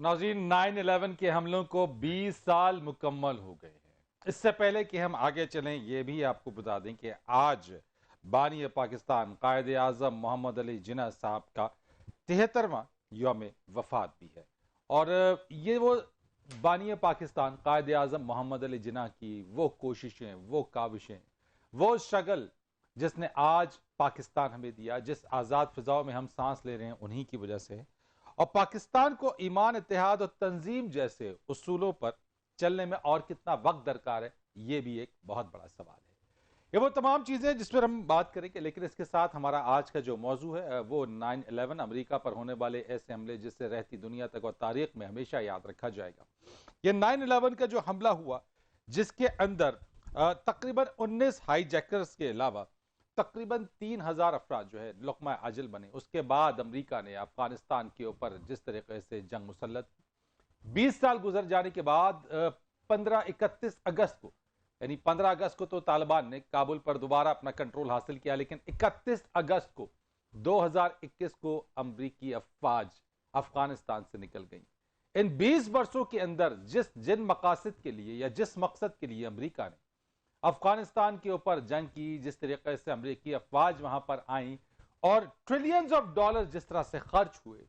नाज़रीन, 9/11 के हमलों को 20 साल मुकम्मल हो गए हैं। इससे पहले कि हम आगे चलें, ये भी आपको बता दें कि आज बानी पाकिस्तान कायदे आज़म मोहम्मद अली जिन्ना साहब का 73वां यौम वफात भी है। और ये वो बानी पाकिस्तान कायदे आज़म मोहम्मद अली जिन्ना की वो कोशिशें, वो काविशें, वो स्ट्रगल जिसने आज पाकिस्तान हमें दिया, जिस आज़ाद फिजाओं में हम सांस ले रहे हैं, उन्हीं की वजह से। और पाकिस्तान को ईमान, इत्तेहाद और तंजीम जैसे उसूलों पर चलने में और कितना वक्त दरकार है, ये भी एक बहुत बड़ा सवाल है। ये वो तमाम चीजें जिस पर हम बात करेंगे, लेकिन इसके साथ हमारा आज का जो मौजू है वो 9/11 अमेरिका पर होने वाले ऐसे हमले जिससे रहती दुनिया तक और तारीख में हमेशा याद रखा जाएगा। ये 9/11 का जो हमला हुआ, जिसके अंदर तकरीबन 19 हाईजैकर्स के अलावा तकरीबन 3,000 अफराद जो है लुक़मा अजल बने। उसके बाद अमेरिका ने अफगानिस्तान के ऊपर जिस तरीके से जंग मुसल्लत, 20 साल गुजर जाने के बाद 31 अगस्त को, यानी 15 अगस्त को तो तालिबान ने काबुल पर दोबारा अपना कंट्रोल हासिल किया, लेकिन 31 अगस्त को 2021 को अमरीकी अफवाज अफगानिस्तान से निकल गई। इन 20 वर्षों के अंदर जिन मकासद के लिए या जिस मकसद के लिए अमरीका ने अफगानिस्तान के ऊपर जंग की, जिस तरीके से अमरीकी अफवाज वहां पर आई और ट्रिलियंस ऑफ डॉलर जिस तरह से खर्च हुए,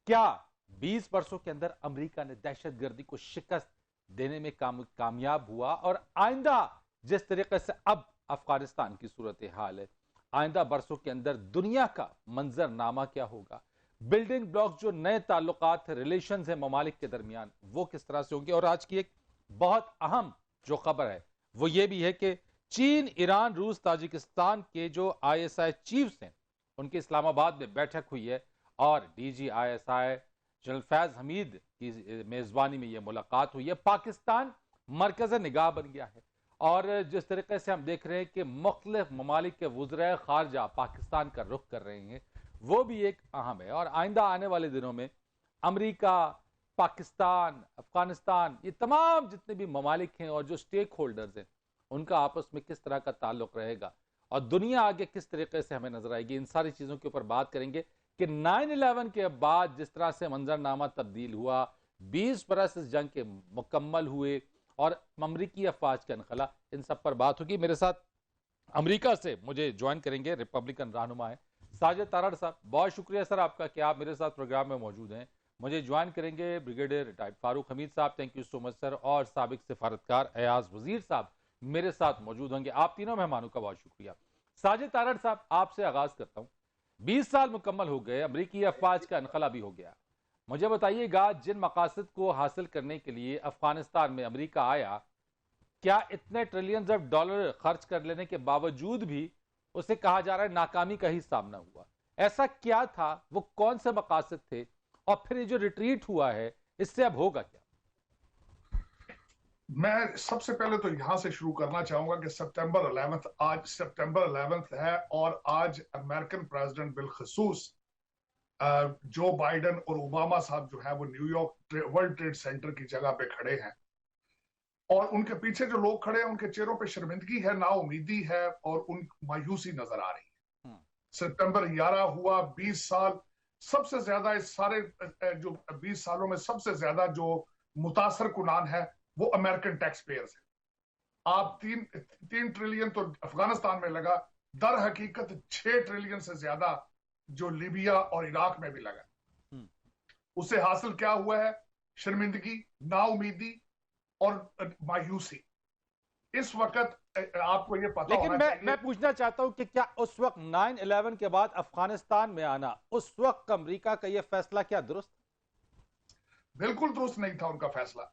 क्या 20 वर्षों के अंदर अमरीका ने दहशतगर्दी को शिकस्त देने में कामयाब हुआ? और आइंदा जिस तरीके से अब अफगानिस्तान की सूरत हाल है, आइंदा बरसों के अंदर दुनिया का मंजरनामा क्या होगा? बिल्डिंग ब्लॉक जो नए ताल्लुकात है, रिलेशन है ममालिक के दरमियान, वो किस तरह से होंगे? और आज की एक बहुत अहम जो खबर है वो ये भी है कि चीन, ईरान, रूस, ताजिकिस्तान के जो ISI चीफ्स हैं, उनकी इस्लामाबाद में बैठक हुई है और DG ISI general Faiz Hamid की मेजबानी में यह मुलाकात हुई है। पाकिस्तान मरकज निगाह बन गया है और जिस तरीके से हम देख रहे हैं कि मुख्तलिफ ममालिक के वज़राए खारजा पाकिस्तान का रुख कर रहे हैं, वो भी एक अहम है। और आइंदा आने वाले दिनों में अमरीका, पाकिस्तान, अफगानिस्तान, ये तमाम जितने भी ममालिक हैं और जो स्टेक होल्डर्स हैं, उनका आपस में किस तरह का ताल्लुक रहेगा और दुनिया आगे किस तरीके से हमें नजर आएगी, इन सारी चीज़ों के ऊपर बात करेंगे कि 9/11 के बाद जिस तरह से मंजरनामा तब्दील हुआ, 20 बरस इस जंग के मुकम्मल हुए और अमरीकी अफवाज का इनखला, इन सब पर बात होगी। मेरे साथ अमरीका से मुझे ज्वाइन करेंगे रिपब्लिकन रहनुमा है साजिद तारड़ साहब। बहुत शुक्रिया सर आपका कि आप मेरे साथ प्रोग्राम में मौजूद हैं। मुझे ज्वाइन करेंगे ब्रिगेडियर रिटायर्ड फारूक हमीद साहब, thank you so much sir. और साबिक सिफारतकार अयाज वजीर साहब मेरे साथ मौजूद होंगे। आप तीनों मेहमानों का बहुत शुक्रिया। साजिद तारड़ साहब, आपसे आगाज करता हूं। 20 साल मुकम्मल हो गए, अमरीकी अफवाज का इनखला भी हो गया। मुझे बताइएगा, जिन मकासद को हासिल करने के लिए अफगानिस्तान में अमरीका आया, क्या इतने ट्रिलियंस ऑफ डॉलर खर्च कर लेने के बावजूद भी उसे कहा जा रहा है नाकामी का ही सामना हुआ? ऐसा क्या था, वो कौन से मकासद थे? और फिर ये जो रिट्रीट हुआ है, इससे अब होगा क्या? मैं सबसे पहले तो यहां से शुरू करना चाहूंगा कि सितंबर 11 आज सितंबर 11 है और आज अमेरिकन प्रेसिडेंट बिलखसूस जो बाइडेन और ओबामा साहब जो है वो न्यूयॉर्क वर्ल्ड ट्रेड सेंटर की जगह पे खड़े हैं और उनके पीछे जो लोग खड़े हैं उनके चेहरों पे शर्मिंदगी है, नाउमीदी है और उन मायूसी नजर आ रही है। सितंबर 11 हुआ, 20 साल, सबसे ज्यादा इस सारे जो 20 सालों में सबसे ज्यादा जो मुतासर कुनान है वो अमेरिकन टैक्स पेयर्स है। आप 3 ट्रिलियन तो अफगानिस्तान में लगा, दर हकीकत 6 ट्रिलियन से ज्यादा जो लीबिया और इराक में भी लगा। उससे हासिल क्या हुआ है? शर्मिंदगी, नाउमीदी और मायूसी। इस वक्त आपको ये पता लेकिन होना चाहिए। मैं पूछना चाहता हूं कि क्या उस वक्त 9/11 के बाद अफगानिस्तान में आना, उस वक्त अमेरिका का यह फैसला क्या दुरुस्त? बिल्कुल दुरुस्त नहीं था उनका फैसला।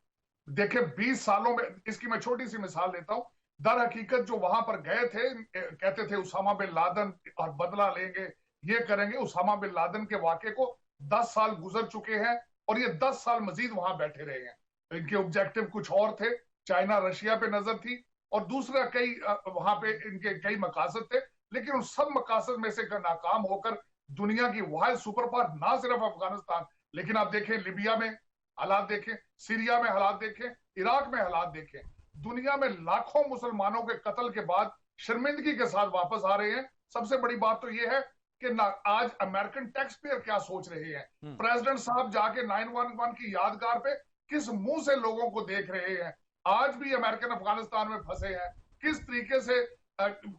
देखिए 20 सालों में, इसकी मैं छोटी सी मिसाल देता हूं। दर हकीकत जो वहां पर गए थे, कहते थे उसामा बिन लादेन और बदला लेंगे, ये करेंगे। उसामा बिन लादेन के वाक़े को 10 साल गुजर चुके हैं और ये 10 साल मजीद वहां बैठे रहे हैं। इनके ऑब्जेक्टिव कुछ और थे, चाइना रशिया पे नजर थी और दूसरा कई वहां पे इनके कई मकासद थे, लेकिन उन सब मकासद में से नाकाम होकर दुनिया की वाहिद सुपर पावर, ना सिर्फ अफगानिस्तान, लेकिन आप देखें लिबिया में हालात देखें, सीरिया में हालात देखें, इराक में हालात देखें, दुनिया में लाखों मुसलमानों के कत्ल के बाद शर्मिंदगी के साथ वापस आ रहे हैं। सबसे बड़ी बात तो यह है कि ना आज अमेरिकन टैक्स पेयर क्या सोच रहे हैं। प्रेसिडेंट साहब जाके 911 की यादगार पे किस मुंह से लोगों को देख रहे हैं। आज भी अमेरिकन अफगानिस्तान में फंसे हैं, किस तरीके से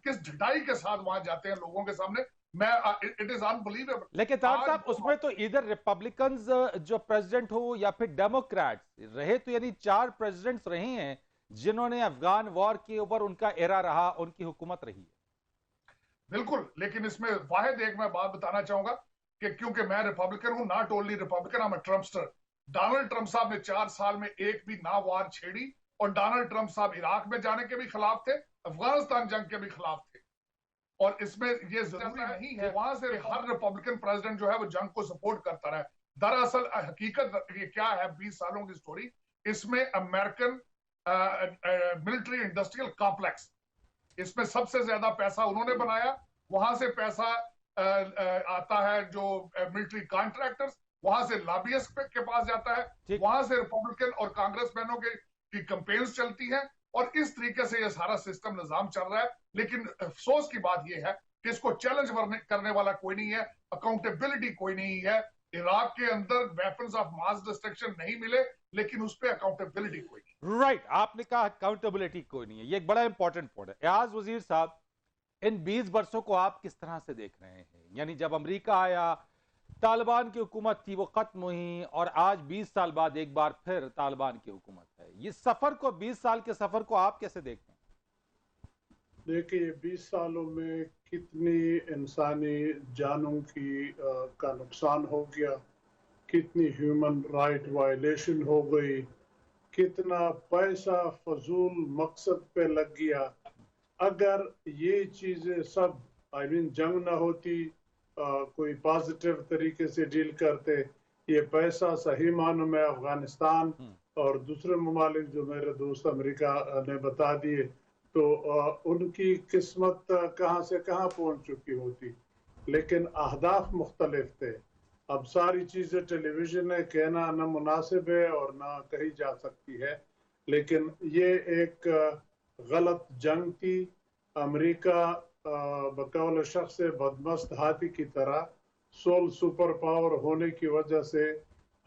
किस ढिठाई के साथ वहां जाते हैं लोगों के सामने। It is unbelievable. लेकिन तार साहब उसमें तो इधर रिपब्लिकन्स जो प्रेसिडेंट हो या फिर डेमोक्रेट्स रहे, तो यानी 4 प्रेसिडेंट्स रहे हैं जिन्होंने अफगान वॉर के ऊपर उनका एरा रहा, उनकी हुकूमत रही है। बिल्कुल, लेकिन इसमें वाहिद एक मैं बात बताना चाहूंगा कि क्योंकि मैं रिपब्लिकन हूं, not only Republican, I am a Trumpster. Donald Trump साहब ने 4 साल में एक भी ना वार छेड़ी, और डोनाल्ड ट्रंप साहब इराक में जाने के भी खिलाफ थे, अफगानिस्तान जंग के भी खिलाफ थे। और इसमें यह जरूरी नहीं है वहां से हर रिपब्लिकन प्रेसिडेंट जो है वो जंग को सपोर्ट करता रहे। दरअसल हकीकत ये क्या है, 20 सालों की स्टोरी, इसमें अमेरिकन मिलिट्री इंडस्ट्रियल कॉम्प्लेक्स, इसमें सबसे ज्यादा पैसा उन्होंने बनाया। वहां से पैसा आता है जो मिलिट्री कॉन्ट्रैक्टर्स, वहां से लॉबियस्ट के पास जाता है, वहां से रिपब्लिकन और कांग्रेसमैनों की कैंपेन्स चलती हैं, और इस तरीके से ये सारा सिस्टम निजाम चल रहा है। लेकिन अफसोस की बात यह है कि इसको चैलेंज करने वाला कोई नहीं है, अकाउंटेबिलिटी कोई नहीं है। इराक के अंदर वेपन्स ऑफ मास डिस्ट्रक्शन नहीं मिले, लेकिन उस पर अकाउंटेबिलिटी कोई नहीं। राइट, आपने कहा अकाउंटेबिलिटी कोई नहीं है, ये एक बड़ा इंपॉर्टेंट पॉइंट है। एयाज वजीर साहब, इन 20 वर्षों को आप किस तरह से देख रहे हैं? यानी जब अमेरिका आया, तालिबान की हुकूमत थी, वो खत्म हुई, और आज 20 साल बाद एक बार फिर तालिबान की हुकूमत है। ये सफर को, 20 साल के सफर को आप कैसे देखते हैं? देखिए, 20 सालों में कितनी इंसानी जानों का नुकसान हो गया, कितनी ह्यूमन राइट वायलेशन हो गई, कितना पैसा फजूल मकसद पे लग गया। अगर ये चीजें सब जंग ना होती, कोई पॉजिटिव तरीके से डील करते, ये पैसा सही मानों में अफगानिस्तान और दूसरे ममालिक जो मेरे दोस्त अमेरिका ने बता दिए, तो उनकी किस्मत कहाँ से कहाँ पहुंच चुकी होती। लेकिन अहदाफ मुख्तलिफ थे। अब सारी चीज़ें टेलीविजन में कहना न मुनासिब है और ना कही जा सकती है, लेकिन ये एक गलत जंग थी। अमेरिका बकौल शख्स बदमस्त हाथी की तरह सोल सुपर पावर होने की वजह से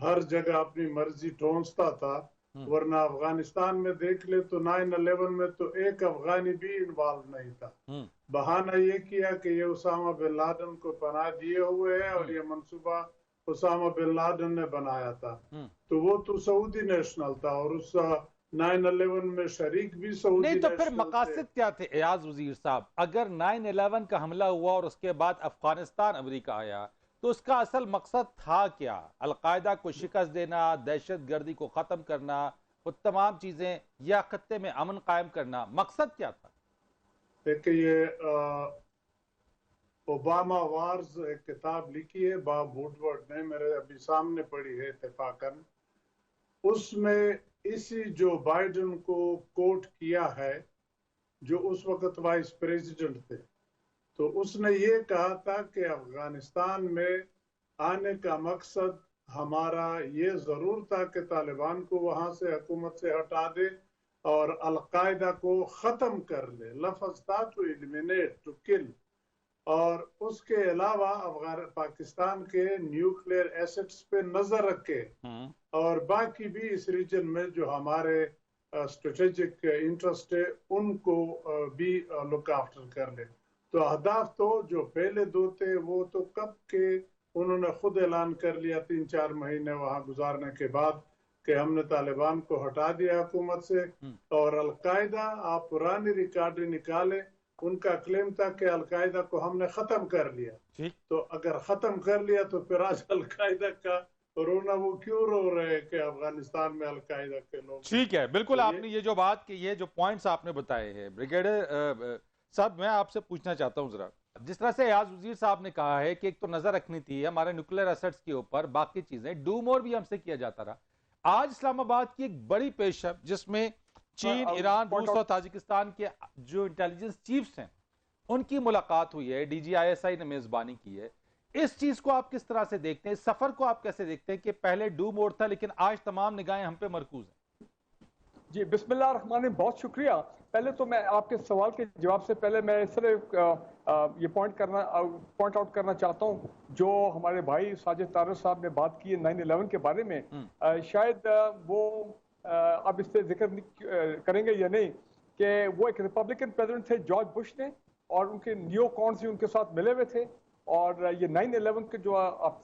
हर जगह अपनी मर्जी ठोंसता था। वरना अफगानिस्तान में देख ले तो 9/11 में तो एक अफगानी भी इन्वॉल्व नहीं था। बहाना ये किया कि ये उसामा बिन लादेन को पनाह दिए हुए है और ये मंसूबा उसामा बिन लादेन ने बनाया था। तो वो तो सऊदी नेशनल था और उस 9/11 में शरीक भी सऊदी नहीं, तो फिर मकासद क्या थे एयाज वजीर साहब? अगर 9/11 का हमला हुआ और उसके बाद अफगानिस्तान अमेरिका आया, तो उसका असल मकसद था क्या? अलकायदा को शिकस्त देना, दहशतगर्दी को खत्म करना, वो तमाम चीजें, या खत्ते में अमन कायम करना, मकसद क्या था? देखिए, ओबामा वार्स एक किताब लिखी है बॉब वुडवर्ड ने, मेरे अभी सामने पड़ी है इत्तेफाकन। उसमें इसी जो बाइडेन को कोट किया है, जो उस वक्त वाइस प्रेसिडेंट थे, तो उसने ये कहा था कि अफगानिस्तान में आने का मकसद हमारा ये जरूर था कि तालिबान को वहां से हुकूमत से हटा दे और अलकायदा को खत्म कर ले। लफ्ज था टू एलिमिनेट, टू किल। और उसके अलावा पाकिस्तान के न्यूक्लियर एसेट्स पे नजर रखे और बाकी भी इस रीजन में जो हमारे स्ट्रेटेजिक इंटरेस्ट है उनको भी लुक आफ्टर कर ले। तो अहदाफ तो जो पहले दो थे वो तो कब के उन्होंने खुद ऐलान कर लिया 3-4 महीने वहां गुजारने के बाद कि हमने तालिबान को हटा दिया हुकूमत से। और अलकायदा, आप पुरानी रिकॉर्ड निकाले, उनका क्लेम था कि अलकायदा को हमने खत्म कर लिया। तो अगर खत्म कर लिया तो फिर आज अलकायदा का रोना वो क्यों रो रहे हैं कि अफगानिस्तान में अलकायदा के लोग। ठीक है, बिल्कुल। आपने ये जो बात की, ये जो पॉइंट्स आपने बताए हैं, ब्रिगेडियर साहब, मैं आपसे पूछना चाहता हूं जरा, जिस तरह से एयाज वजीर साहब ने कहा है कि एक तो नजर रखनी थी हमारे न्यूक्लियर एसेट्स के ऊपर, बाकी चीजें डू मोर भी हमसे किया जाता रहा। आज इस्लामाबाद की एक बड़ी पेशरफ जिसमें चीन, ईरान, रूस और ताजिकिस्तान के जो इंटेलिजेंस चीफ्स हैं उनकी मुलाकात हुई है, DGISI ने मेजबानी की है। इस चीज को आप किस तरह से देखते हैं? इस सफर को आप कैसे देखते हैं कि पहले डू मोर था लेकिन आज तमाम निगाहें हम पे मरकूज हैं? जी, बिस्मिल्लाह रहमान, बहुत शुक्रिया। पहले तो मैं आपके सवाल के जवाब से पहले मैं सिर्फ ये पॉइंट आउट करना चाहता हूँ, जो हमारे भाई साजिद तारक साहब ने बात की है 9/11 के बारे में, शायद वो अब इस पे जिक्र करेंगे या नहीं, कि वो एक रिपब्लिकन प्रेसिडेंट थे जॉर्ज बुश ने, और उनके नियो कॉन्स भी उनके साथ मिले हुए थे, और ये 9/11 के जो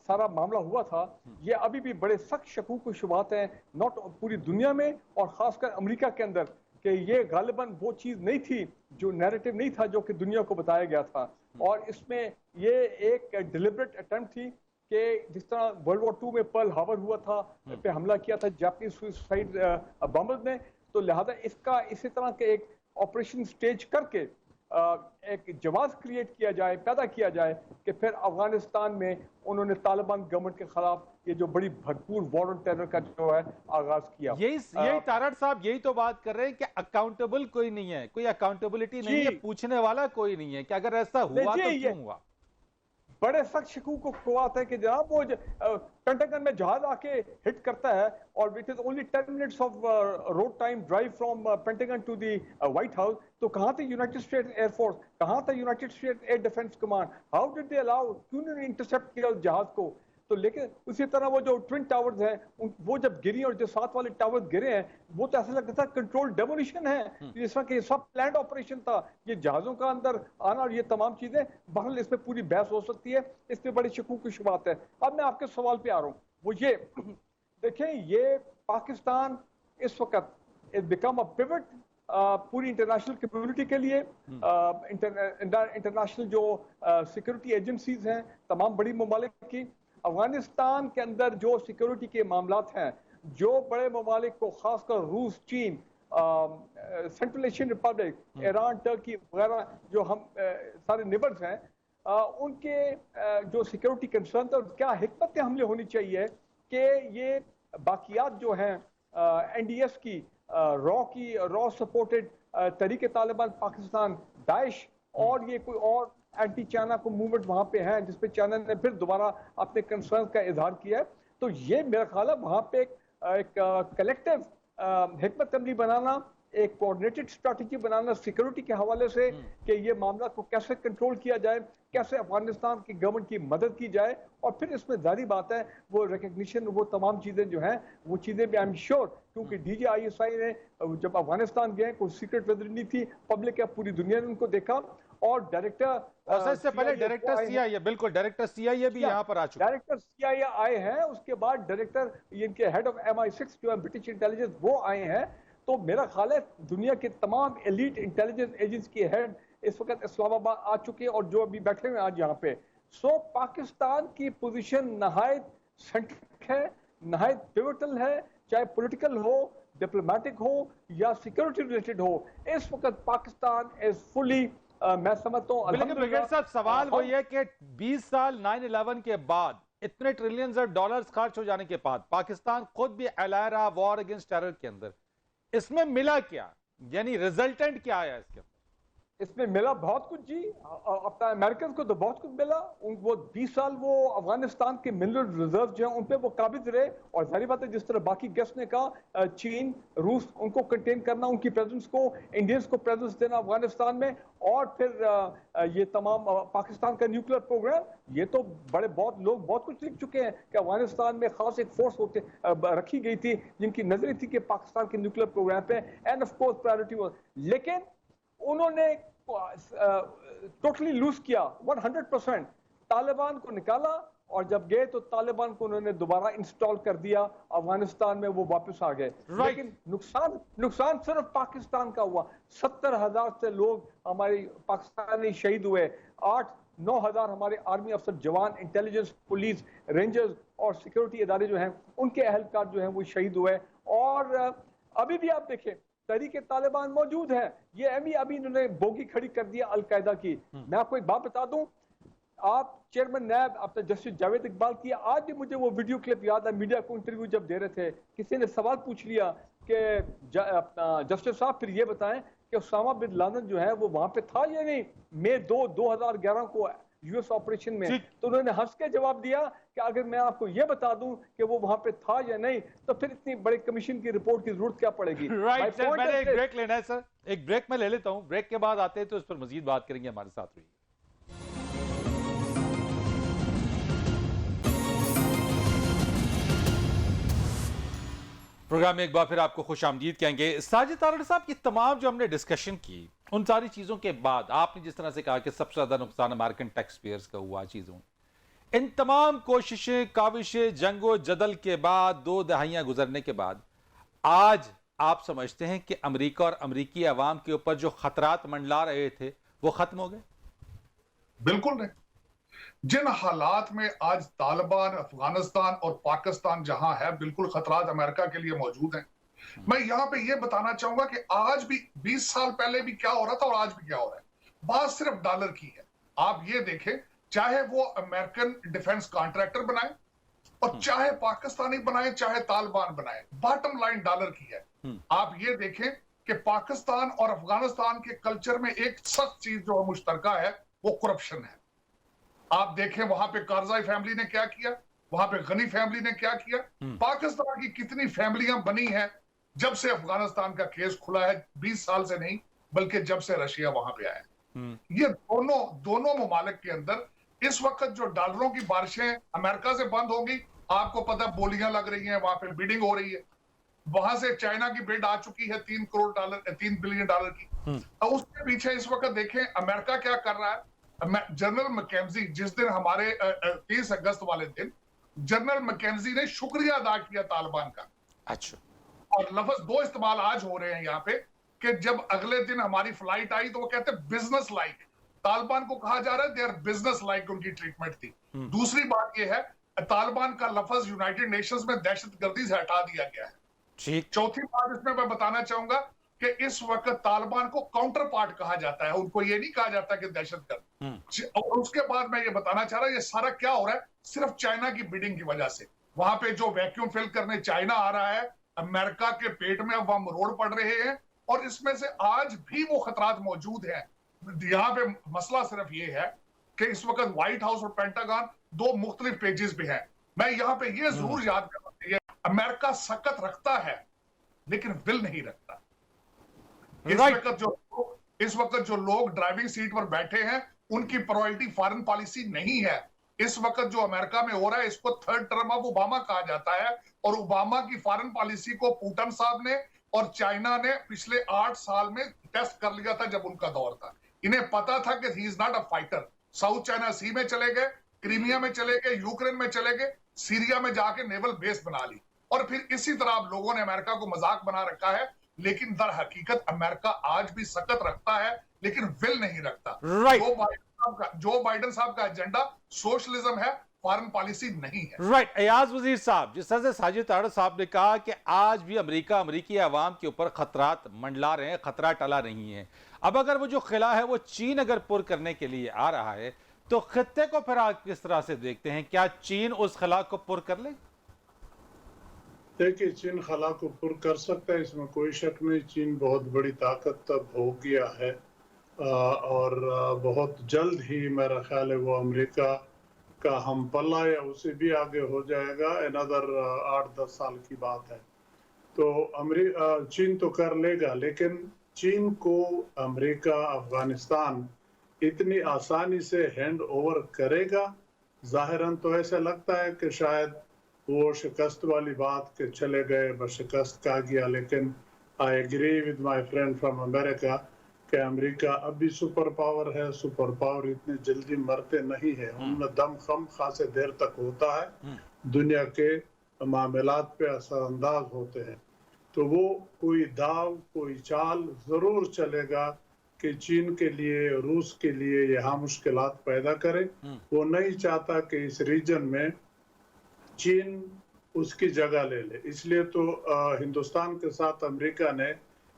सारा मामला हुआ था, ये अभी भी बड़े सख्त शकूक व शुबहात हैं नॉट पूरी दुनिया में और खासकर अमेरिका के अंदर, कि ये गालिबन वो चीज़ नहीं थी, जो नैरेटिव नहीं था जो कि दुनिया को बताया गया था। और इसमें ये एक डिलिबरेट अटेम्प्ट थी कि जिस तरह वर्ल्ड वॉर 2 में पर्ल हार्बर हुआ था, पे हमला किया था जापानीज सुसाइड बॉम्बर्स ने, तो लिहाजा इसका इसी तरह के एक ऑपरेशन स्टेज करके एक जवाब क्रिएट किया जाए, पैदा किया जाए, कि फिर अफगानिस्तान में उन्होंने तालिबान गवर्नमेंट के खिलाफ ये जो बड़ी भरपूर वॉर ऑन टेरर का जो है आगाज किया। यही तारड़ साहब यही तो बात कर रहे हैं कि अकाउंटेबल कोई नहीं है, कोई अकाउंटेबिलिटी नहीं है, पूछने वाला कोई नहीं है कि अगर ऐसा हुआ तो क्यों हुआ। बड़े सख्त शकूक को आता है कि जनाब वो पेंटागन में जहाज आके हिट करता है, और it is only 10 minutes of road time drive from Pentagon to the White House, तो कहाँ था यूनाइटेड स्टेट्स एयरफोर्स, कहाँ था United States air defence command, how did they allow, क्यों नहीं इंटरसेप्ट किया जहाज को। तो लेकिन उसी तरह वो जो ट्विन टावर्स हैं वो जब गिरी और जो साथ वाले टावर्स गिरे हैं, वो तो ऐसा लगता था कंट्रोल डेमोलिशन है, जिस तरह कि सब प्लान्ड ऑपरेशन था, ये जहाजों का अंदर आना और ये तमाम चीजें। बहरहाल इसमें पूरी बहस हो सकती है, इसमें बड़ी शकूक की शुबात है। अब मैं आपके सवाल पे आ रहा हूँ, वो ये देखें, ये पाकिस्तान इस वक्त इट बिकम अ पिवट पूरी इंटरनेशनल कम्युनिटी के लिए। इंटरनेशनल जो सिक्योरिटी एजेंसीज हैं तमाम बड़ी ममालिक की, अफगानिस्तान के अंदर जो सिक्योरिटी के मामलात हैं, जो बड़े ममालिक को खासकर रूस, चीन, central Asian Republic, Iran, Turkey वगैरह जो हम सारे नेबर्स हैं, उनके जो सिक्योरिटी कंसर्न था, क्या हिकमत हमले होनी चाहिए कि ये बाकियात जो हैं NDS की, रॉ सपोर्टेड तरीके तालिबान पाकिस्तान, दाइश और ये कोई और एंटी चाइना को मूवमेंट वहां पे है, जिसपे चाइना ने फिर दोबारा अपने कंसर्न का इजहार किया है। तो ये मेरा ख्याल है वहां पे एक कलेक्टिव हिकमत अमली बनाना, एक कोऑर्डिनेटेड स्ट्रैटेजी बनाना सिक्योरिटी के हवाले से, कि ये मामला को कैसे कंट्रोल किया जाए, कैसे अफगानिस्तान की गवर्नमेंट की मदद की जाए, और फिर इसमें जारी बात है वो रिकग्निशन, वो तमाम चीजें जो हैं, वो चीजें भी आई एम श्योर, क्योंकि DJISI ने जब अफगानिस्तान गए कोई सीक्रेट विजिट नहीं थी, पब्लिक या पूरी दुनिया ने उनको देखा, और डायरेक्टर इससे पहले डायरेक्टर CIA, बिल्कुल डायरेक्टर CIA भी यहाँ पर आ चुके, डायरेक्टर CIA आए हैं, उसके बाद डायरेक्टर इनके हेड ऑफ MI6 जो है ब्रिटिश इंटेलिजेंस, वो आए हैं। तो मेरा ख्याल है दुनिया के तमाम एलीट इंटेलिजेंस एजेंसी के हेड इस वक्त इस्लामाबाद आ चुके हैं, और जो अभी बैठे हुए आज यहाँ पे। सो पाकिस्तान की पोजीशन नहायत सेंट्रिक है, नहायत पिवटल है, चाहे पॉलिटिकल हो, डिप्लोमेटिक हो या सिक्योरिटी रिलेटेड हो। इस वक्त पाकिस्तान इज फुली मैं समझता हूँ। लेकिन ब्रिगेड साहब सवाल वही है कि 20 साल 9/11 के बाद, इतने ट्रिलियंस ऑफ डॉलर्स खर्च हो जाने के बाद, पाकिस्तान खुद भी एलाय रहा वॉर अगेंस्ट टेरर के अंदर, इसमें मिला क्या, यानी रिजल्टेंट क्या आया इसके अंदर? इसमें मिला बहुत कुछ जी, अपना अमेरिकन को तो बहुत कुछ मिला। वो 20 साल वो अफगानिस्तान के मिनरल रिजर्व जो हैं उन पे वो काबिज रहे, और जाहिर बात है जिस तरह बाकी गेस्ट ने कहा, चीन, रूस, उनको कंटेन करना, उनकी प्रेजेंस को, इंडियंस को प्रेजेंस देना अफगानिस्तान में, और फिर ये तमाम पाकिस्तान का न्यूक्लियर प्रोग्राम, ये तो बड़े बहुत लोग बहुत कुछ लिख चुके हैं कि अफगानिस्तान में खास एक फोर्स होते रखी गई थी जिनकी नजर थी कि पाकिस्तान के न्यूक्लियर प्रोग्राम पे एंड ऑफ कोर्स प्रायोरिटी हो, लेकिन उन्होंने टोटली लूज किया 100%। तालिबान को निकाला, और जब गए तो तालिबान को उन्होंने दोबारा इंस्टॉल कर दिया अफगानिस्तान में, वो वापस आ गए। लेकिन नुकसान सिर्फ पाकिस्तान का हुआ। 70,000 से लोग हमारे पाकिस्तानी शहीद हुए, 8-9 हजार हमारे आर्मी अफसर, जवान, इंटेलिजेंस, पुलिस, रेंजर्स और सिक्योरिटी इदारे जो हैं उनके अहलकार जो हैं वो शहीद हुए। और अभी भी आप देखें तहरीक तालिबान मौजूद है, ये अभी इन्होंने बोगी खड़ी कर दिया अलकायदा की। मैं आपको एक बात बता दूं, आप चेयरमैन नैब अपने जस्टिस जावेद इकबाल की, आज भी मुझे वो वीडियो क्लिप याद है, मीडिया को इंटरव्यू जब दे रहे थे, किसी ने सवाल पूछ लिया कि अपना जस्टिस साहब फिर ये बताएं कि उसामा बिन लादेन जो है वो वहां पे था या नहीं, मई 2011 को यूएस ऑपरेशन में। ठीक। तो उन्होंने हंस के जवाब दिया कि अगर मैं आपको ये बता दूं कि वो वहां पे था या नहीं, तो फिर इतनी बड़े कमीशन की रिपोर्ट की जरूरत क्या पड़ेगी। राइट सर, My point मैंने is एक this, ब्रेक लेना है सर, एक ब्रेक में ले लेता हूं, ब्रेक के बाद आते हैं तो इस पर मजीद बात करेंगे, हमारे साथ रहिए। प्रोग्राम में एक बार फिर आपको खुश आमदीद कहेंगे। साजिद तारड़ साहब, ये तमाम जो हमने डिस्कशन की, उन सारी चीज़ों के बाद आपने जिस तरह से कहा कि सबसे ज़्यादा नुकसान अमेरिकन टैक्स पेयर्स का हुआ, चीज़ों इन तमाम कोशिशें, काविशें, जंगो जदल के बाद 2 दहाइयाँ गुजरने के बाद आज आप समझते हैं कि अमेरिका और अमेरिकी अवाम के ऊपर जो खतरात मंडला रहे थे वो खत्म हो गए? बिल्कुल नहीं। जिन हालात में आज तालिबान, अफगानिस्तान और पाकिस्तान जहां है, बिल्कुल खतरात अमेरिका के लिए मौजूद हैं। मैं यहां पे ये बताना चाहूंगा कि आज भी 20 साल पहले भी क्या हो रहा था और आज भी क्या हो रहा है, बात सिर्फ डॉलर की है। आप ये देखें, चाहे वो अमेरिकन डिफेंस कॉन्ट्रैक्टर बनाए और चाहे पाकिस्तानी बनाए, चाहे तालिबान बनाए, बॉटम लाइन डॉलर की है। आप ये देखें कि पाकिस्तान और अफगानिस्तान के कल्चर में एक सख्त चीज जो मुश्तरका है वो करप्शन है। आप देखें वहां पे कारजाई फैमिली ने क्या किया, वहां पे गनी फैमिली ने क्या किया, पाकिस्तान की कितनी फैमिलियां बनी हैं जब से अफगानिस्तान का केस खुला है, 20 साल से नहीं बल्कि जब से रशिया वहां पे आया। ये दोनों ममालिक के अंदर इस वक्त जो डॉलरों की बारिशें अमेरिका से बंद होंगी, आपको पता बोलियां लग रही हैं, वहां पे बिडिंग हो रही है। वहां से चाइना की बिड आ चुकी है $3 बिलियन की। और उसके पीछे इस वक्त देखें अमेरिका क्या कर रहा है। जनरल मैकेंजी, जिस दिन हमारे 30 अगस्त वाले दिन जनरल मैकेंजी ने शुक्रिया अदा किया तालिबान का। अच्छा। और लफ्ज 2 इस्तेमाल आज हो रहे हैं यहाँ पे कि जब अगले दिन हमारी फ्लाइट आई तो वो कहते बिजनेस लाइक, तालिबान को कहा जा रहा है देयर बिजनेस लाइक उनकी ट्रीटमेंट थी। दूसरी बात यह है, तालिबान का लफ्ज यूनाइटेड नेशंस में दहशतगर्दी से हटा दिया गया है। ठीक। चौथी बात इसमें मैं बताना चाहूंगा कि इस वक्त तालिबान को काउंटर पार्ट कहा जाता है, उनको ये नहीं कहा जाता कि दहशतगर्द। और उसके बाद मैं ये बताना चाह रहा हूं, ये सारा क्या हो रहा है, सिर्फ चाइना की बिडिंग की वजह से। वहां पे जो वैक्यूम फिल करने चाइना आ रहा है, अमेरिका के पेट में अब हम रोड पड़ रहे हैं, और इसमें से आज भी वो खतरात मौजूद हैं। यहाँ पे मसला सिर्फ ये है कि इस वक्त व्हाइट हाउस और पेंटागन 2 मुख्तलिफ पेजेस पे है। मैं यहाँ पे ये जरूर याद करना चाहिए, अमेरिका सकत रखता है लेकिन विल नहीं रखता। इस वक्त जो लोग ड्राइविंग सीट पर बैठे हैं उनकी प्रायोरिटी फॉरेन पॉलिसी नहीं है। इस वक्त जो अमेरिका में हो रहा है इसको थर्ड टर्म ऑफ ओबामा कहा जाता है, और ओबामा की फॉरेन पॉलिसी को पुतिन साहब ने और चाइना ने पिछले 8 साल में टेस्ट कर लिया था जब उनका दौर था। इन्हें पता था कि he is not a fighter. South China Sea में चले गए, क्रीमिया में चले गए, यूक्रेन में चले गए, सीरिया में जाके नेवल बेस बना ली, और फिर इसी तरह आप लोगों ने अमेरिका को मजाक बना रखा है। लेकिन दर हकीकत अमेरिका आज भी सकत रखता है लेकिन विल नहीं रखता। जो बाइडेन साहब का एजेंडा सोशलिज्म है, फॉरेन पॉलिसी नहीं है। राइट। अयाज वजीर साहब, जिस तरह से साजिद तारड़ साहब ने कहा कि आज भी अमेरिकी अवाम के ऊपर खतरात मंडला रहे हैं, खतरा टला नहीं है। अब अगर वो जो खिला है वो चीन अगर पुर करने के लिए आ रहा है तो खित्ते को फिर आप किस तरह से देखते हैं? क्या चीन उस खिला को पुर कर ले? देखिए, चीन खला को पुर कर सकता है, इसमें कोई शक नहीं। चीन बहुत बड़ी ताकत तब हो गया है और बहुत जल्द ही मेरा ख्याल है वो अमेरिका का हम पल्ला या उससे भी आगे हो जाएगा। अनदर 8-10 साल की बात है। तो चीन तो कर लेगा, लेकिन चीन को अमेरिका, अफगानिस्तान इतनी आसानी से हैंड ओवर करेगा? जाहिरन तो ऐसा लगता है कि शायद वो शिकस्त वाली बात के चले गए, बस शिकस्त का गया। लेकिन I agree with my friend from America कि अमेरिका अभी सुपर पावर है। सुपर पावर इतनी जल्दी मरते नहीं है, उनमें दम खम खासे देर तक होता है, दुनिया के मामलात पे असरअंदाज होते हैं। तो वो कोई दाव, कोई चाल जरूर चलेगा कि चीन के लिए, रूस के लिए यहाँ मुश्किलात पैदा करे। वो नहीं चाहता कि इस रीजन में चीन उसकी जगह ले ले। इसलिए तो हिंदुस्तान के साथ अमेरिका ने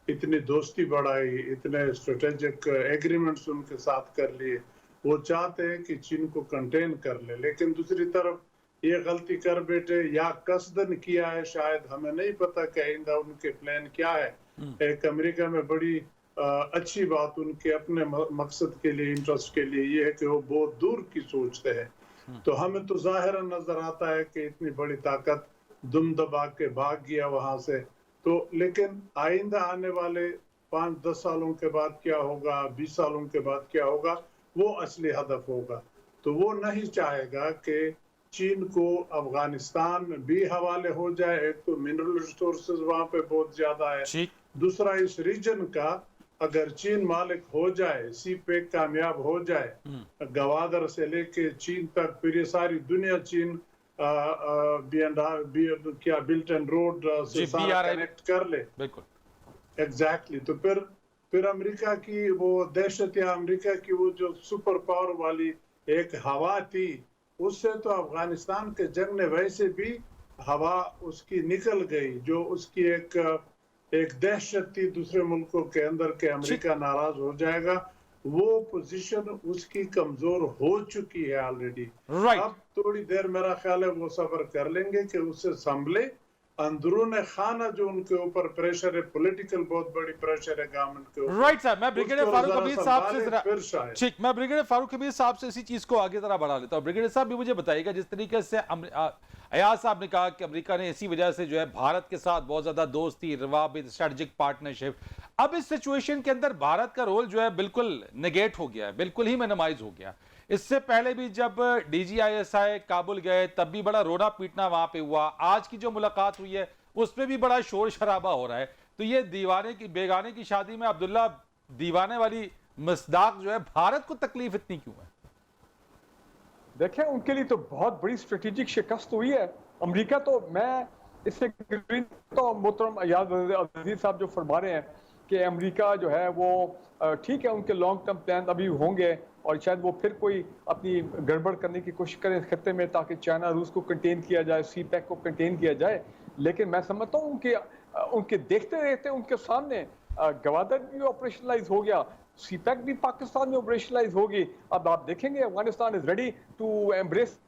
इतनी दोस्ती बढ़ाई, इतने स्ट्रेटेजिक एग्रीमेंट्स उनके साथ कर लिए। वो चाहते हैं कि चीन को कंटेन कर ले, लेकिन दूसरी तरफ ये गलती कर बैठे या कसदन किया है शायद, हमें नहीं पता कि आइंदा उनके प्लान क्या है। एक अमेरिका में बड़ी अच्छी बात उनके अपने मकसद के लिए, इंटरेस्ट के लिए ये है कि वो बहुत दूर की सोचते हैं। तो हमें तो ज़ाहिर नजर आता है कि इतनी बड़ी ताकत दुम दबा के भाग गया वहां से। तो लेकिन आइंदा आने वाले 5-10 सालों के बाद क्या होगा, 20 सालों के बाद क्या होगा, वो असली हदफ होगा। तो वो नहीं चाहेगा कि चीन को अफगानिस्तान भी हवाले हो जाए। एक तो मिनरल रिसोर्सेज वहां पे बहुत ज्यादा है, दूसरा इस रीजन का अगर चीन मालिक हो जाए, सी पैक कामयाब हो जाए, गवादर से लेके चीन तक, फिर ये सारी दुनिया चीन क्या बिल्ट एंड रोड से सारा कनेक्ट कर ले। बिल्कुल एग्जैक्टली। तो फिर अमेरिका की वो दहशत या अमेरिका की वो जो सुपर पावर वाली एक हवा थी, उससे तो अफगानिस्तान के जंग ने वैसे भी हवा उसकी निकल गई। जो उसकी एक दहशत थी दूसरे मुल्कों के अंदर के अमेरिका नाराज हो जाएगा, वो पोजीशन उसकी कमजोर हो चुकी है ऑलरेडी। अब थोड़ी देर मेरा ख्याल है वो सब्र कर लेंगे कि उससे संभले। अंदरून खाना जो उनके ऊपर प्रेशर है, पॉलिटिकल बहुत बड़ी प्रेशर है गवर्नमेंट के ऊपर। राइट साहब, मैं ब्रिगेडियर फारूक हमीद साहब से ठीक, मैं ब्रिगेडियर फारूक हमीद साहब से इसी चीज को आगे जरा बढ़ा लेता हूं। ब्रिगेडियर साहब भी मुझे बताइएगा, जिस तरीके से अयाज साहब ने कहा कि अमेरिका ने इसी वजह से जो है भारत के साथ बहुत ज्यादा दोस्ती, रवाबित, स्ट्रेटेजिक पार्टनरशिप, अब इस सिचुएशन के अंदर भारत का रोल जो है बिल्कुल नेगेट हो गया है, बिल्कुल ही मिनिमाइज हो गया। इससे पहले भी जब DGISI काबुल गए तब भी बड़ा रोना पीटना वहां पे हुआ। आज की जो मुलाकात हुई है उसमें भी बड़ा शोर शराबा हो रहा है। तो ये दीवाने की बेगाने की शादी में अब्दुल्ला दीवाने वाली मसदाक जो है, भारत को तकलीफ इतनी क्यों है? देखें, उनके लिए तो बहुत बड़ी स्ट्रेटेजिक शिकस्त हुई है। अमेरिका तो, मैं इससे तो मोहतरम अयाज अजीज साहब जो फरमा रहे हैं कि अमेरिका जो है वो ठीक है, उनके लॉन्ग टर्म प्लान अभी होंगे और शायद वो फिर कोई अपनी गड़बड़ करने की कोशिश करें इस खत्ते में, ताकि चाइना रूस को कंटेन किया जाए, सी पैक को कंटेन किया जाए। लेकिन मैं समझता हूँ उनके देखते रहते उनके सामने गवादर भी ऑपरेशनलाइज हो गया, सी पैक भी पाकिस्तान में ऑपरेशनलाइज होगी। अब आप देखेंगे Afghanistan is ready to embrace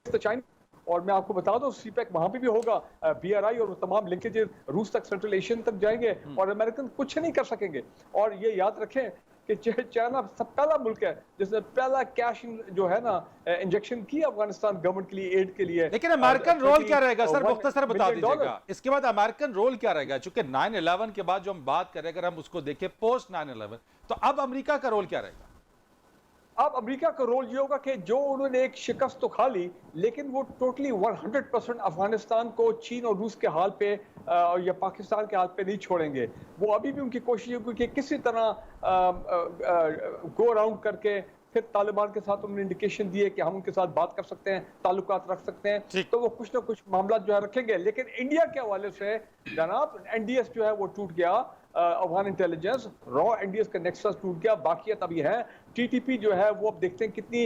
the China. और मैं आपको बता दूं, सी पैक वहां पे भी होगा, BRI और तमाम लिंकेजेस रूस तक, सेंट्रल एशियन तक जाएंगे और अमेरिकन कुछ नहीं कर सकेंगे। और ये याद रखें कि चाइना सब पहला मुल्क है जिसने पहला कैश जो है ना इंजेक्शन किया अफगानिस्तान गवर्नमेंट के लिए, एड के लिए। लेकिन अमेरिकन रोल क्या रहेगा सर, मुख्तसर बता दीजिएगा। इसके बाद अमेरिकन रोल क्या रहेगा? चूंकि 9/11 के बाद जो हम बात करें, अगर हम उसको देखें पोस्ट 9/11, तो अब अमेरिका का रोल क्या रहेगा? अब अमेरिका का रोल ये होगा कि जो उन्होंने एक शिकस्त तो खा ली, लेकिन वो टोटली 100% अफगानिस्तान को चीन और रूस के हाल पे या पाकिस्तान के हाल पे नहीं छोड़ेंगे। वो अभी भी उनकी कोशिश होगी कि किसी तरह गो अराउंड करके फिर तालिबान के साथ उन्होंने इंडिकेशन दिए कि हम उनके साथ बात कर सकते हैं, ताल्लुकात रख सकते हैं, तो वो कुछ ना कुछ मामला जो है रखेंगे। लेकिन इंडिया के हवाले से जनाब NDS जो है वो टूट गया, अफगान इंटेलिजेंस रॉ NDS का नेक्सस टूट गया, बाकियात अभी है। TTP जो है वो अब देखते हैं कितनी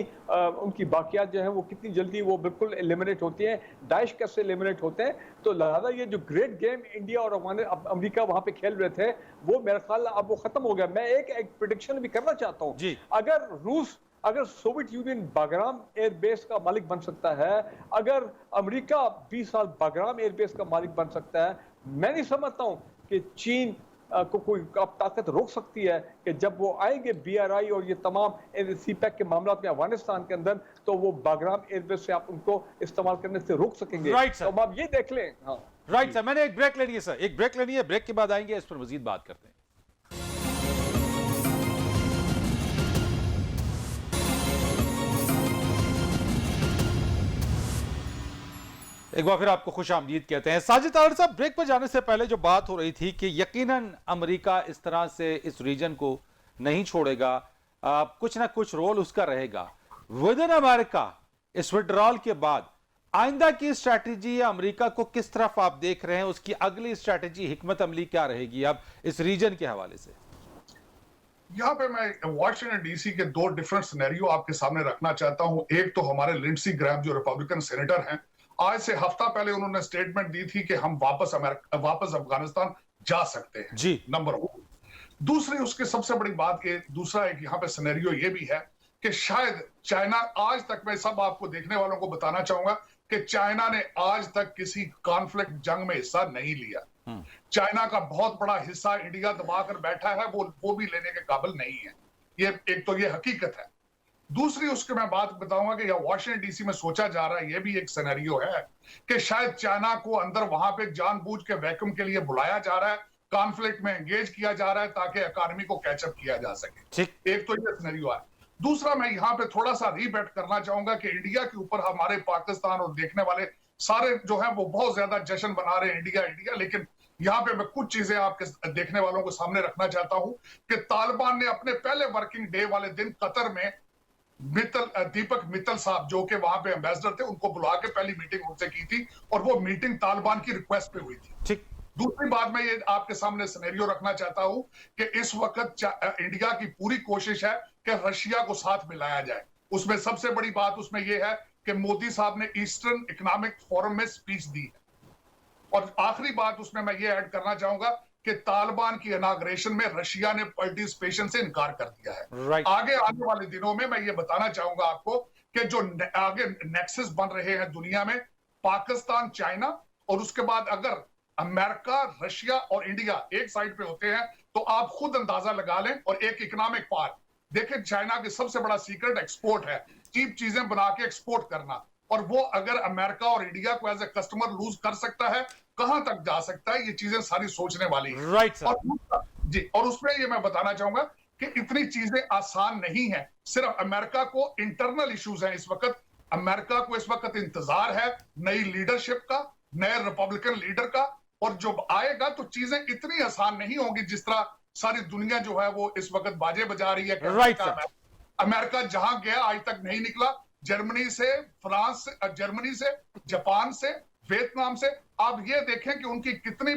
उनकी बाकियात जो है वो कितनी जल्दी वो बिल्कुल एलिमिनेट होती हैं, दाइश कैसे एलिमिनेट होते हैं। तो लिहाजा ये जो ग्रेट गेम इंडिया और अमेरिका वहां पे खेल रहे थे, वो मेरा ख्याल अब वो खत्म हो गया। मैं एक प्रेडिक्शन भी करना चाहता हूँ, अगर सोवियत यूनियन बागराम एयरबेस का मालिक बन सकता है, अगर अमेरिका 20 साल बागराम एयरबेस का मालिक बन सकता है, मैं नहीं समझता हूँ कि चीन को कोई ताकत रोक सकती है कि जब वो आएंगे BRI और ये तमाम सी पैक के मामला में अफगानिस्तान के अंदर, तो वो बागराम एयरबेस से आप उनको इस्तेमाल करने से रोक सकेंगे। तो आप ये देख लें। हाँ राइट सर, मैंने एक ब्रेक लेनी है सर, एक ब्रेक लेनी है, ब्रेक के बाद आएंगे, इस पर मजीद बात करते हैं। एक बार फिर आपको खुश आमदीद कहते हैं। साजिद तारड़ साहब, ब्रेक पर जाने से पहले जो बात हो रही थी कि यकीनन अमेरिका इस तरह से इस रीजन को नहीं छोड़ेगा, कुछ ना कुछ रोल उसका रहेगा विद इन अमेरिका। इस विड्रॉल के बाद आइंदा की स्ट्रैटेजी अमेरिका को किस तरफ आप देख रहे हैं? उसकी अगली स्ट्रैटेजी, हिकमत अमली क्या रहेगी अब इस रीजन के हवाले से? यहाँ पे मैं वाशिंगटन DC के 2 डिफरेंट सिनेरियो आपके सामने रखना चाहता हूं। एक तो हमारे लिंडसी ग्रैम जो रिपब्लिकन सेनेटर हैं, आज से हफ्ता पहले उन्होंने स्टेटमेंट दी थी कि हम वापस अफगानिस्तान जा सकते हैं जी, नंबर 1। दूसरी उसके सबसे बड़ी बात के दूसरा एक यहाँ पे सिनेरियो ये भी है कि शायद चाइना, आज तक मैं सब आपको देखने वालों को बताना चाहूंगा कि चाइना ने आज तक किसी कॉन्फ्लिक्ट जंग में हिस्सा नहीं लिया। चाइना का बहुत बड़ा हिस्सा इंडिया दबाकर बैठा है, वो भी लेने के काबिल नहीं है। ये एक तो ये हकीकत है। दूसरी उसके मैं बात बताऊंगा कि यह वाशिंगटन डीसी में सोचा जा रहा है, ये भी एक सिनेरियो है कि शायद चाइना को अंदर वहां पे जानबूझ के वैक्यूम के लिए बुलाया जा रहा है, कॉन्फ्लिक्ट में एंगेज किया जा रहा है ताकि इकोनॉमी को कैचअप किया जा सके। एक तो ये सिनेरियो है। दूसरा, मैं यहाँ पे थोड़ा सा रीबैट करना चाहूंगा कि इंडिया के ऊपर हमारे पाकिस्तान और देखने वाले सारे जो है वो बहुत ज्यादा जश्न बना रहे हैं इंडिया इंडिया, लेकिन यहाँ पे मैं कुछ चीजें आपके देखने वालों को सामने रखना चाहता हूं कि तालिबान ने अपने पहले वर्किंग डे वाले दिन कतर में दीपक मित्तल साहब जो कि वहां पे एम्बेसडर थे, उनको बुला के पहली मीटिंग उनसे की थी और वो मीटिंग तालिबान की रिक्वेस्ट पे हुई थी। दूसरी बात मैं ये आपके सामने सिनेरियो रखना चाहता हूं कि इस वक्त इंडिया की पूरी कोशिश है कि रशिया को साथ मिलाया जाए। उसमें सबसे बड़ी बात उसमें यह है कि मोदी साहब ने ईस्टर्न इकोनॉमिक फोरम में स्पीच दी है। और आखिरी बात उसमें मैं ये ऐड करना चाहूंगा कि तालिबान की इनाग्रेशन में रशिया ने पार्टिसिपेशन से इनकार कर दिया है। आगे आने वाले दिनों में मैं ये बताना चाहूंगा आपको कि जो आगे नेक्सस बन रहे हैं दुनिया में, पाकिस्तान, चाइना और उसके बाद अगर अमेरिका, रशिया और इंडिया एक साइड पे होते हैं तो आप खुद अंदाजा लगा लें। और एक इकोनॉमिक पार्ट देखिए, चाइना की सबसे बड़ा सीक्रेट एक्सपोर्ट है, चीप चीजें बना के एक्सपोर्ट करना, और वो अगर अमेरिका और इंडिया को एज ए कस्टमर लूज कर सकता है, कहां तक जा सकता है, ये चीजें सारी सोचने वाली है। और उसमें ये मैं बताना चाहूंगा कि इतनी चीजें आसान नहीं है। सिर्फ अमेरिका को इंटरनल इश्यूज हैं इस वक्त। अमेरिका को इस वक्त इंतजार है नई लीडरशिप का, नए रिपब्लिकन लीडर का, और जो आएगा तो चीजें इतनी आसान नहीं होंगी जिस तरह सारी दुनिया जो है वो इस वक्त बाजे बजा रही है। अमेरिका जहां गया आज तक नहीं निकला। जर्मनी से, फ्रांस से, जर्मनी से, जापान से, वियतनाम से, आप ये देखें कि उनकी कितनी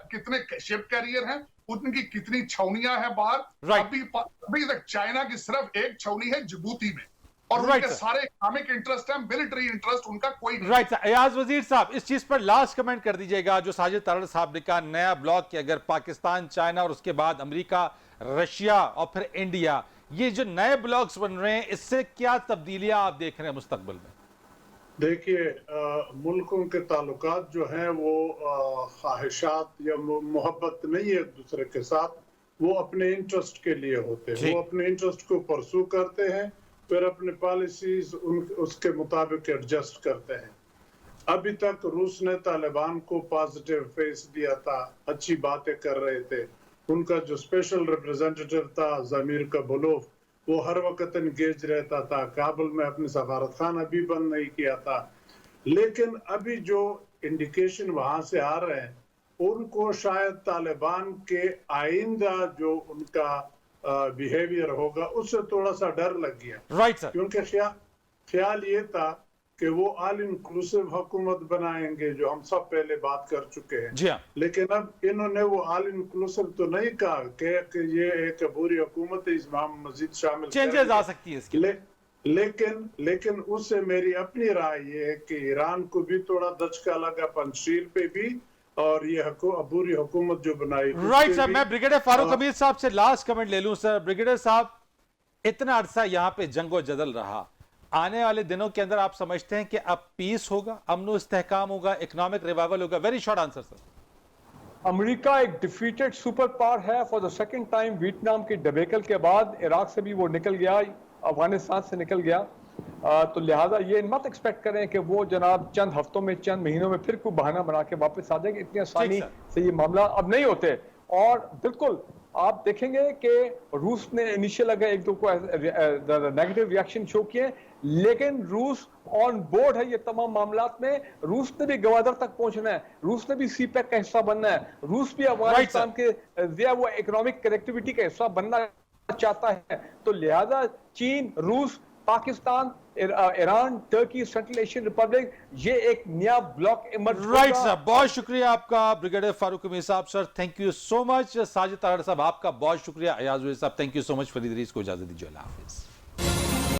कितने शिप कैरियर हैं, उनकी कितनी छावनियां हैं बाहर। अभी तक चाइना की सिर्फ एक छावनी है जिबूती में, और उनके सारे इकोनॉमिक इंटरेस्ट हैं, मिलिट्री इंटरेस्ट उनका कोई नहीं। अयाज वजीर साहब, इस चीज पर लास्ट कमेंट कर दीजिएगा जो साजिद तारड़ साहब ने कहा, नया ब्लॉक कि अगर पाकिस्तान, चाइना और उसके बाद अमेरिका, रशिया और फिर इंडिया, ये जो नए ब्लॉक्स बन रहे हैं, इससे क्या तब्दीलियां आप देख रहे हैं मुस्तकबिल में? देखिए, मुल्कों के ताल्लुकात जो हैं वो ख्वाहिशात या मोहब्बत नहीं है एक दूसरे के साथ, वो अपने इंटरेस्ट के लिए होते हैं। वो अपने इंटरेस्ट को परसू करते हैं, फिर अपने पॉलिसीज उसके मुताबिक एडजस्ट करते हैं। अभी तक रूस ने तालिबान को पॉजिटिव फेस दिया था, अच्छी बातें कर रहे थे। उनका जो स्पेशल रिप्रेजेंटेटिव था ज़मीर कबुलोव, वो हर वक्त एंगेज रहता था। काबुल में अपने सफारत खाना भी बंद नहीं किया था। लेकिन अभी जो इंडिकेशन वहां से आ रहे हैं, उनको शायद तालिबान के आइंदा जो उनका बिहेवियर होगा उससे थोड़ा सा डर लग गया। क्योंकि ख्याल ये था कि वो ऑल इंक्लूसिव हुकूमत बनाएंगे, जो हम सब पहले बात कर चुके हैं। लेकिन अब इन्होंने वो ऑल इंक्लूसिव तो नहीं कहा कि ये एक पूरी हुकूमत है, इसमें हम मजीद शामिल चेंजेस आ सकती है इसके। लेकिन उससे मेरी अपनी राय ये है कि ईरान को भी थोड़ा दचका लगा पंजशीर पे भी, और ये पूरी हुकूमत जो बनाई। सर, मैं ब्रिगेडियर फारूक हमीद साहब से लास्ट कमेंट ले लूं। सर, ब्रिगेडियर साहब, इतना अरसा यहाँ पे जंगो जदल रहा, आने वाले दिनों के अंदर आप समझते हैं कि अब पीस होगा, अमन इस्तेहकाम होगा, इकोनॉमिक रिवाइवल होगा? Very short answer sir. America एक डिफीटेड सुपर पावर है। For the second time Vietnam की डबेकल के बाद इराक से भी वो निकल गया, अफगानिस्तान से निकल गया। तो लिहाजा ये मत एक्सपेक्ट करें कि वो जनाब चंद हफ्तों में, चंद महीनों में फिर कोई बहाना बना के वापस आ जाएंगे। इतनी आसानी से ये मामला अब नहीं होते। और बिल्कुल आप देखेंगे कि रूस ने इनिशियल अगर एक दो को नेगेटिव रिएक्शन शो किए, लेकिन रूस ऑन बोर्ड है ये तमाम मामलात में। रूस ने भी गवादर तक पहुंचना है, रूस ने भी सीपैक का हिस्सा बनना है, रूस भी अफगानिस्तान के वो इकोनॉमिक कनेक्टिविटी का हिस्सा बनना चाहता है। तो लिहाजा चीन, रूस, Pakistan, Iran, Turkey, central Asian Republic, ये एक नया ब्लॉक इमर्ज राइट सर, बहुत शुक्रिया आपका ब्रिगेडियर फारूक हमीद साहब। Sir, thank you so much. Sajid Tarar साहब, आपका बहुत शुक्रिया। अयाज वजीर साहब, thank you so much. Farid Rees को इजाजत दीजिए। अल्लाह हाफिज।